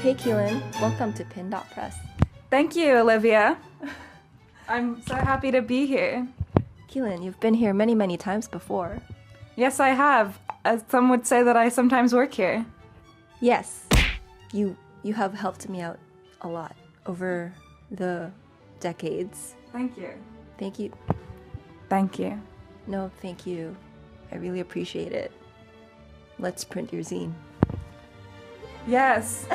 Hey Keelin, welcome to Pindot Press. Thank you, Olivia. I'm so happy to be here. Keelin, you've been here many times before. Yes, I have. Some would say that I sometimes work here. Yes, you have helped me out a lot over the decades. Thank you. Thank you. Thank you. No, thank you. I really appreciate it. Let's print your zine. Yes.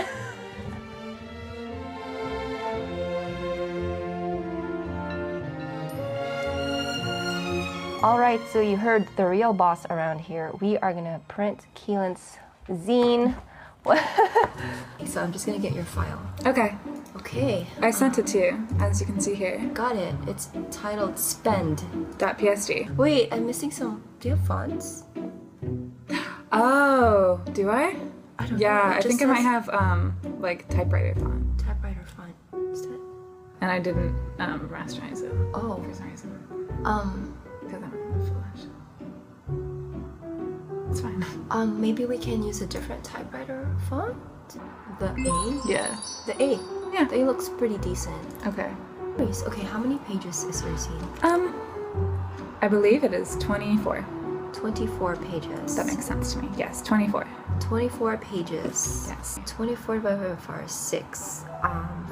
Alright, so you heard the real boss around here. We are gonna print Keelin's zine. So I'm just gonna get your file. Okay. Okay. I sent it to you, as you can see here. Got it. It's titled Spend. .psd. Wait, I'm missing some. Do you have fonts? Oh, do I? I don't know. Yeah, It I just think I might says have like typewriter font, typewriter font instead. and I didn't rasterize it. Oh. For some reason. Because I'm foolish. It's fine. Maybe we can use a different typewriter font? The A? Yeah. The A. Yeah. The A looks pretty decent. Okay. Anyways, okay, how many pages is your zine? I believe it is 24. 24 pages. That makes sense to me. Yes, 24. 24 pages. Yes. 24 divided by 6.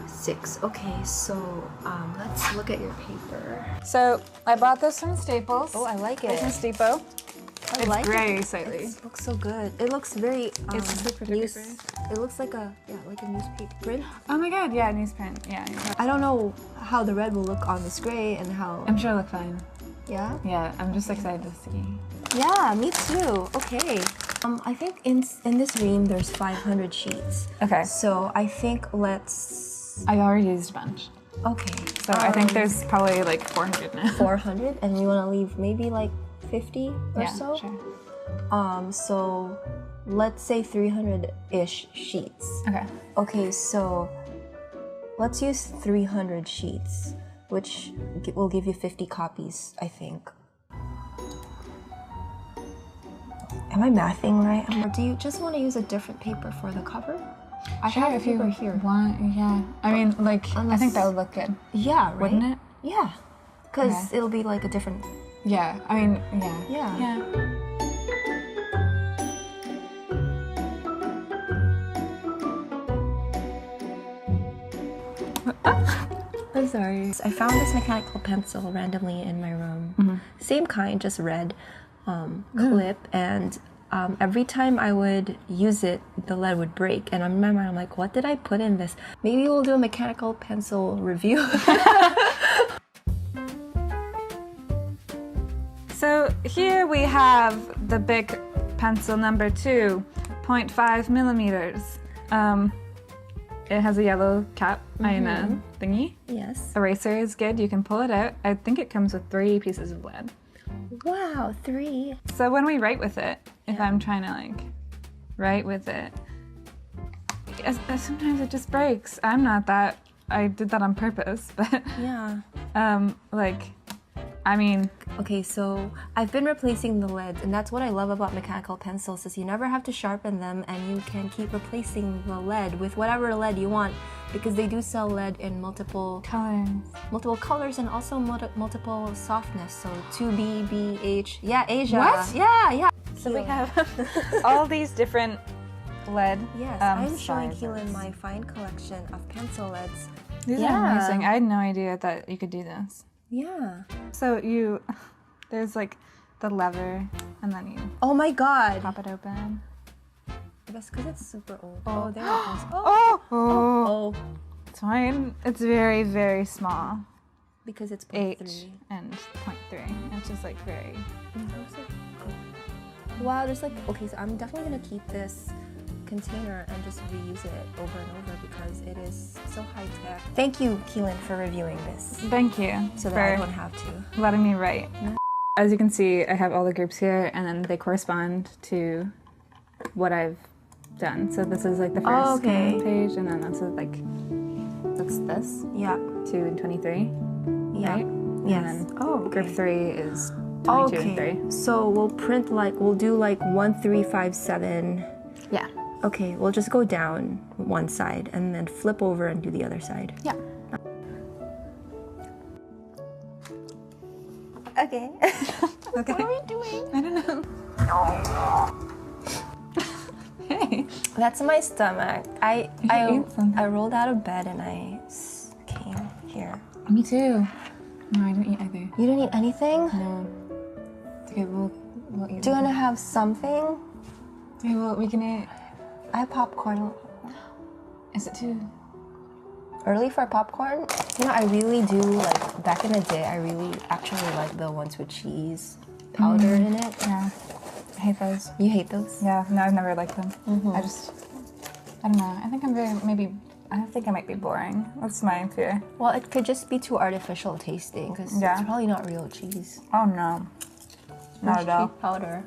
6. Okay, so let's look at your paper. So I bought this from Staples. Oh, I like it. Business Depot. I It's like gray it. slightly. It looks so good. It looks very It's just like news. paper. It looks like a newspaper print. Oh my god, yeah, newsprint. Yeah. I don't know how the red will look on this gray and how. I'm sure it'll look fine. Yeah. Yeah, I'm just excited to see. Yeah, me too. Okay. I think in this ream there's 500 sheets. Okay. So I think let's. I already used a bunch. Okay. So I think there's probably like 400 now. 400, and we want to leave maybe like 50 or so. Sure. So let's say 300-ish sheets. Okay. Okay, so let's use 300 sheets, which will give you 50 copies, I think. Am I mathing right? Or do you just want to use a different paper for the cover? I have if you paper here. want, yeah. I mean, like, I think that would look good. Yeah, right? Wouldn't it? Yeah, because Okay. it'll be like a different. Yeah. I mean, yeah. Yeah. Yeah. I'm sorry. I found this mechanical pencil randomly in my room. Same kind, just red clip, and every time I would use it, the lead would break. And in my mind, I'm like, what did I put in this? Maybe we'll do a mechanical pencil review. So here we have the big pencil number 2, 0.5 millimeters. It has a yellow cap and a thingy. Yes. Eraser is good, you can pull it out. I think it comes with 3 pieces of lead. Wow, 3. So when we write with it, if I'm trying to like write with it, sometimes it just breaks. I'm not that, I did that on purpose, but Yeah. I mean, Okay, so I've been replacing the leads, and that's what I love about mechanical pencils is you never have to sharpen them, and you can keep replacing the lead with whatever lead you want, because they do sell lead in multiple colors and also multiple softness. So 2B, B, H. Yeah, Asia. What? Yeah. So we have all these different lead. Yes, I'm showing sizes. Keelin my fine collection of pencil leads. These are amazing. I had no idea that you could do this. Yeah. So there's like the lever, and then you Oh my God. pop it open. That's because it's super old. Oh, there it goes. Oh, it's fine. It's very, very small. Because it's 8 0.3. and 0.3. It's just like very. Wow, there's like, okay, so I'm definitely gonna keep this container and just reuse it over and over because it is so high tech. Thank you, Keelin, for reviewing this. Thank you So that for I don't have to. letting me write. As you can see, I have all the groups here, and then they correspond to what I've done. So this is like the first page, and then that's this. Yeah. 2 and 23. Yeah. Right? Yes. And then Oh, okay. group 3 is 22 and 3. So we'll do like 1357. Yeah. Okay, we'll just go down one side and then flip over and do the other side. Yeah. Okay. Okay. What are we doing? I don't know. Hey. That's my stomach. I rolled out of bed and I came here. Me too. No, I don't eat either. You don't eat anything? No. Okay, we'll eat. Do you want to have something? Okay, well, we can eat. I have popcorn. Is it too early for popcorn? You know, I really do, like, back in the day, I really actually like the ones with cheese powder in it. Yeah. I hate those. You hate those? Yeah, no, I've never liked them. I don't know. I think I think I might be boring. That's my fear. Well, it could just be too artificial tasting, because it's probably not real cheese. Oh, no. Not at all. Cheese powder.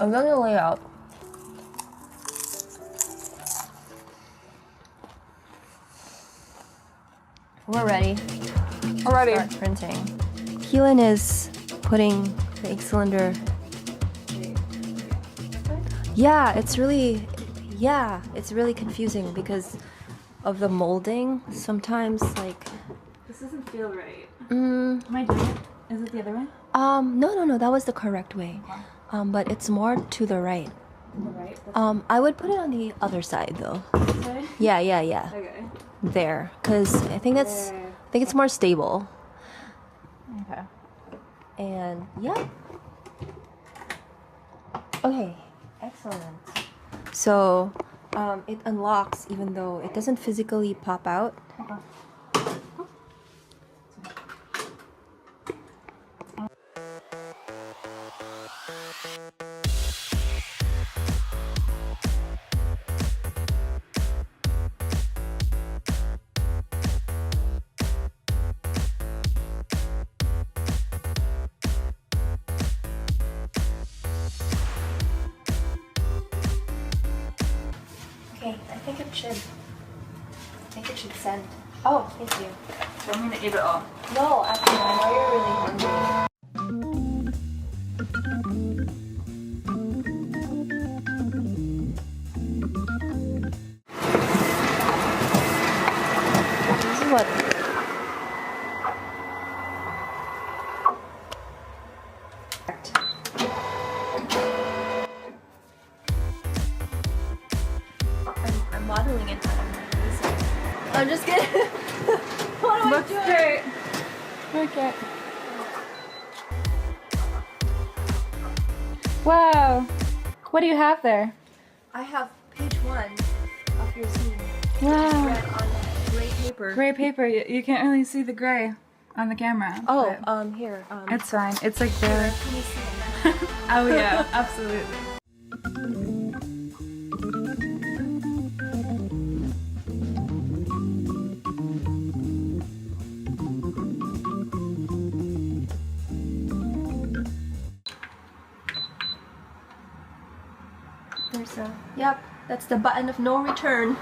I'm gonna lay out. We're ready. We're ready. Start printing. Keelin is putting the ink cylinder. Yeah, it's really confusing because of the molding. Sometimes, like, This doesn't feel right. Am I doing it? Is it the other way? No, that was the correct way. But it's more to the right. The right? I would put it on the other side though. This way? Yeah. Okay. There, because I think it's more stable. Okay. And yeah. Okay, excellent. So it unlocks even though it doesn't physically pop out. Okay. Okay, I think it should send. Oh, thank you. So I'm gonna eat it all. No, actually, I know you're really hungry. This is what. I'm modeling it on my laser. I'm just kidding. What am I Looks doing? great. Okay. Wow. What do you have there? I have page 1 of your zine. Wow. Read on gray paper. Gray paper. You can't really see the gray on the camera. Oh, but here. it's fine. It's like the. Can you see it? Oh yeah, absolutely. There's a. Yep, that's the button of no return.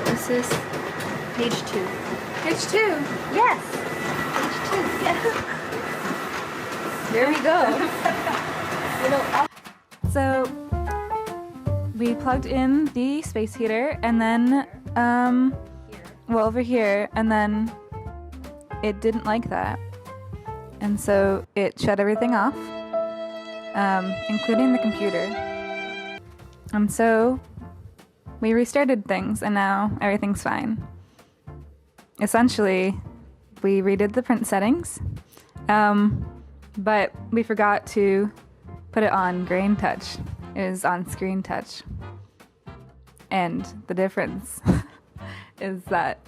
This is page 2. Page 2. Yes! Page 2, yeah. There we go. You know, So we plugged in the space heater and then well, over here, and then it didn't like that. And so it shut everything off, including the computer. And so we restarted things, and now everything's fine. Essentially, we redid the print settings, but we forgot to put it on grain touch. It is on screen touch. And the difference is that,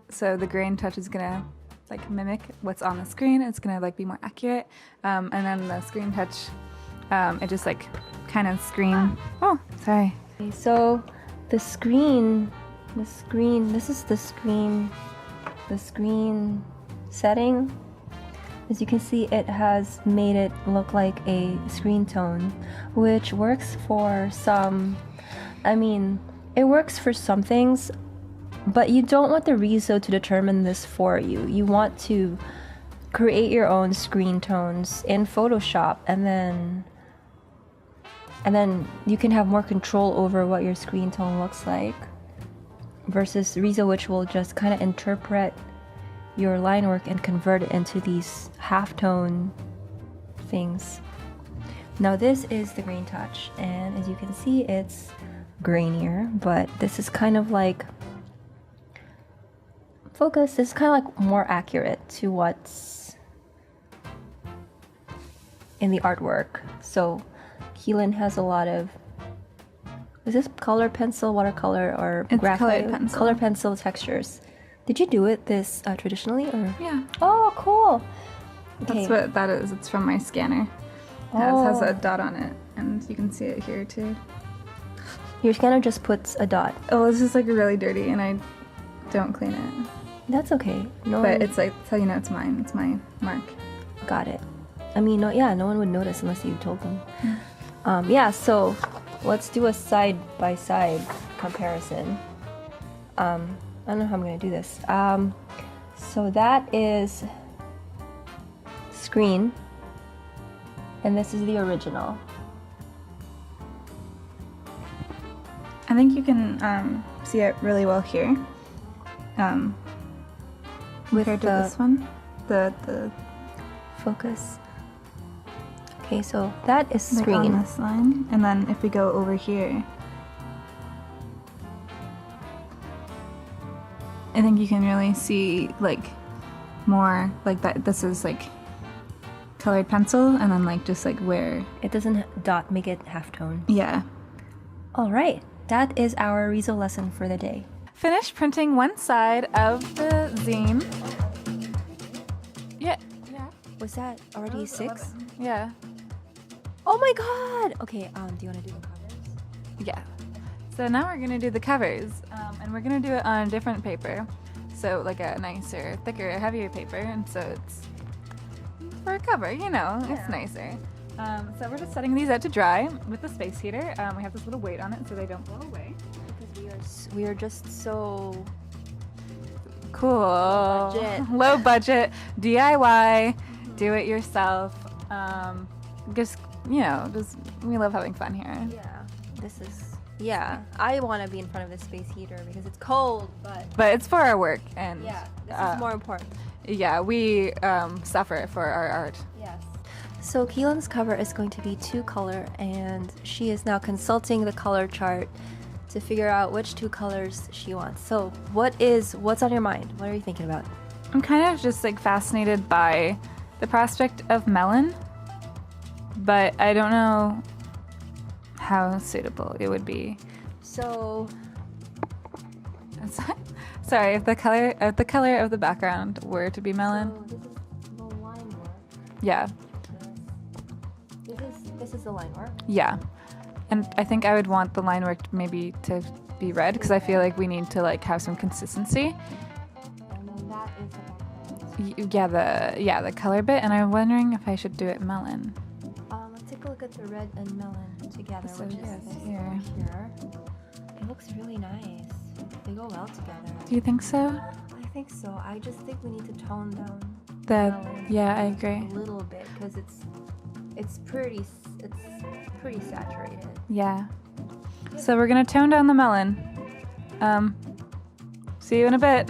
so the grain touch is gonna like mimic what's on the screen. It's gonna like be more accurate, and then the screen touch, it just like kind of screen. Oh, sorry. so the screen, this is the screen setting. As you can see, it has made it look like a screen tone, which works for some, it works for some things, but you don't want the reso to determine this for you. You want to create your own screen tones in Photoshop, and then you can have more control over what your screen tone looks like, versus Riso, which will just kind of interpret your line work and convert it into these halftone things. Now this is the green touch, and as you can see, it's grainier, but this is kind of like focus. This is kind of like more accurate to what's in the artwork. So Keelin has a lot of, is this color pencil, watercolor, or it's graphite? colored pencil. Color pencil textures. Did you do it this traditionally, or? Yeah. Oh, cool. Okay. That's what that is. It's from my scanner. It has a dot on it, and you can see it here too. Your scanner just puts a dot. Oh, this is like really dirty, and I don't clean it. That's okay. No But one... it's like, that's how you know it's mine. It's my mark. Got it. I mean, no one would notice unless you told them. Yeah, so let's do a side-by-side comparison. I don't know how I'm gonna do this. So that is screen, and this is the original. I think you can see it really well here. Compared to this one, the focus. Okay, so that is like screen. on this line, and then if we go over here, I think you can really see like more like that. This is like colored pencil, and then like just like where It doesn't dot make it halftone. yeah. All right, that is our Riso lesson for the day. Finished printing one side of the zine. Yeah. Was that already 6? Yeah. Oh my god! Okay, do you want to do the covers? Yeah. So now we're gonna do the covers, and we're gonna do it on a different paper. So like a nicer, thicker, heavier paper, and so it's for a cover, you know, it's nicer. So we're just setting these out to dry with the space heater. We have this little weight on it so they don't blow away. Because we are just so Cool. budget. Low budget, DIY, do it yourself. Just, you know, just we love having fun here. yeah. This is I want to be in front of this space heater because it's cold, but But it's for our work, and this is more important. yeah, we suffer for our art. Yes. So Keelin's cover is going to be 2 color, and she is now consulting the color chart to figure out which 2 colors she wants. So what's on your mind? What are you thinking about? I'm kind of just like fascinated by the prospect of melon, but I don't know how suitable it would be. So Sorry, if the color of the background were to be melon. this is the line work. Yeah. This is the line work. Yeah. And I think I would want the line work maybe to be red because I feel like we need to like have some consistency. And then that is the The color bit, and I'm wondering if I should do it melon. let's take a look at the red and melon together, So which yes, is this here. here. It looks really nice. They go well together. Do you think so? I think so. I just think we need to tone down That yeah, I agree. a little bit because it's pretty saturated. Yeah. So we're gonna tone down the melon. See you in a bit.